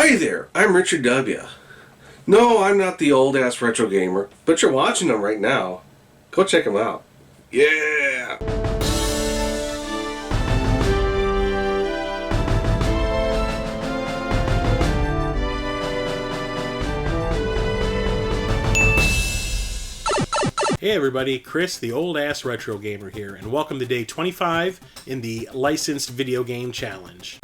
Hi there, I'm Richard W. No, I'm not the old-ass retro gamer, but you're watching them right now. Go check them out. Yeah! Hey everybody, Chris, the old-ass retro gamer here, and welcome to day 25 in the Licensed Video Game Challenge.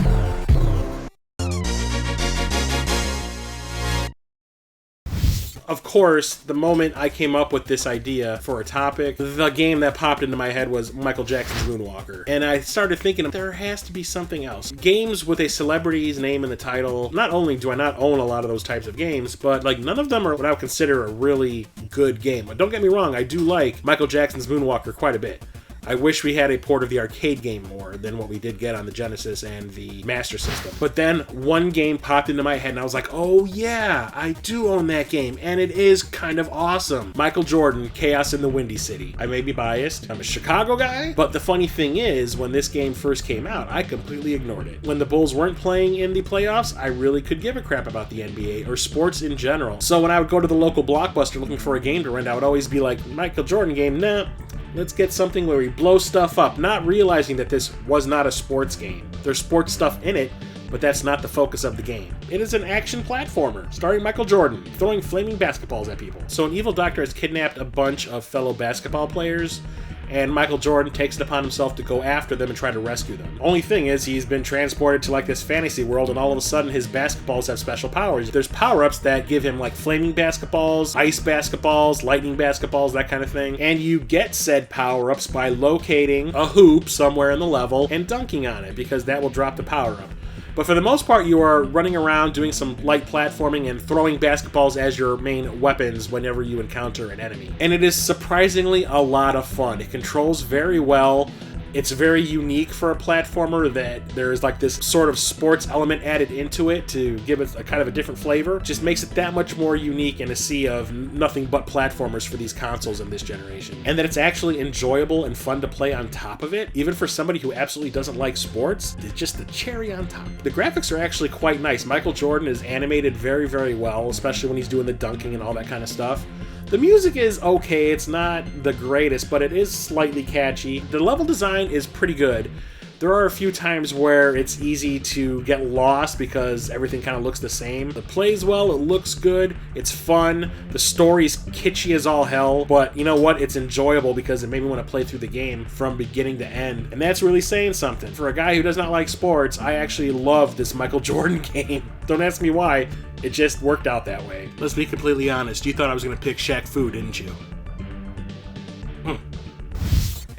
Of course, the moment I came up with this idea for a topic, the game that popped into my head was Michael Jackson's Moonwalker. And I started thinking, there has to be something else. Games with a celebrity's name in the title. Not only do I not own a lot of those types of games, but none of them are what I would consider a really good game. But don't get me wrong, I do like Michael Jackson's Moonwalker quite a bit. I wish we had a port of the arcade game more than what we did get on the Genesis and the Master System. But then one game popped into my head and I was like, oh yeah, I do own that game, and it is kind of awesome. Michael Jordan, Chaos in the Windy City. I may be biased, I'm a Chicago guy, but the funny thing is, when this game first came out, I completely ignored it. When the Bulls weren't playing in the playoffs, I really could give a crap about the NBA or sports in general. So when I would go to the local Blockbuster looking for a game to rent, I would always be like, Michael Jordan game, nah. Let's get something where we blow stuff up, not realizing that this was not a sports game. There's sports stuff in it, but that's not the focus of the game. It is an action platformer, starring Michael Jordan, throwing flaming basketballs at people. So an evil doctor has kidnapped a bunch of fellow basketball players, and Michael Jordan takes it upon himself to go after them and try to rescue them. Only thing is, he's been transported to this fantasy world, and all of a sudden his basketballs have special powers. There's power-ups that give him flaming basketballs, ice basketballs, lightning basketballs, that kind of thing. And you get said power-ups by locating a hoop somewhere in the level and dunking on it, because that will drop the power-up. But for the most part, you are running around doing some light platforming and throwing basketballs as your main weapons whenever you encounter an enemy. And it is surprisingly a lot of fun. It controls very well. It's very unique for a platformer that there's this sort of sports element added into it to give it a kind of a different flavor. Just makes it that much more unique in a sea of nothing but platformers for these consoles in this generation. And that it's actually enjoyable and fun to play on top of it, even for somebody who absolutely doesn't like sports, it's just the cherry on top. The graphics are actually quite nice. Michael Jordan is animated very, very well, especially when he's doing the dunking and all that kind of stuff. The music is okay, it's not the greatest, but it is slightly catchy. The level design is pretty good. There are a few times where it's easy to get lost because everything kind of looks the same. It plays well, it looks good, it's fun, the story's kitschy as all hell, but you know what? It's enjoyable because it made me want to play through the game from beginning to end, and that's really saying something. For a guy who does not like sports, I actually love this Michael Jordan game. Don't ask me why, it just worked out that way. Let's be completely honest, you thought I was going to pick Shaq Fu, didn't you?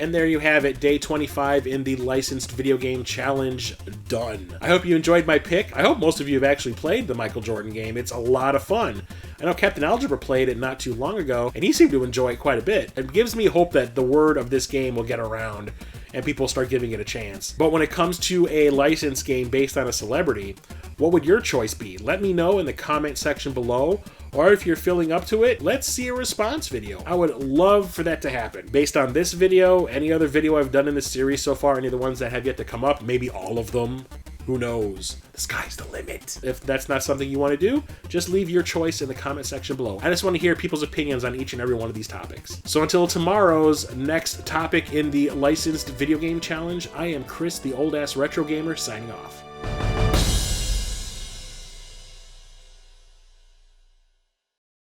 And there you have it, day 25 in the Licensed Video Game Challenge done. I hope you enjoyed my pick. I hope most of you have actually played the Michael Jordan game. It's a lot of fun. I know Captain Algebra played it not too long ago, and he seemed to enjoy it quite a bit. It gives me hope that the word of this game will get around and people start giving it a chance. But when it comes to a licensed game based on a celebrity, what would your choice be? Let me know in the comment section below, or if you're feeling up to it, let's see a response video. I would love for that to happen. Based on this video, any other video I've done in this series so far, any of the ones that have yet to come up, maybe all of them, who knows? The sky's the limit. If that's not something you want to do, just leave your choice in the comment section below. I just want to hear people's opinions on each and every one of these topics. So until tomorrow's next topic in the Licensed Video Game Challenge, I am Chris, the old-ass retro gamer, signing off.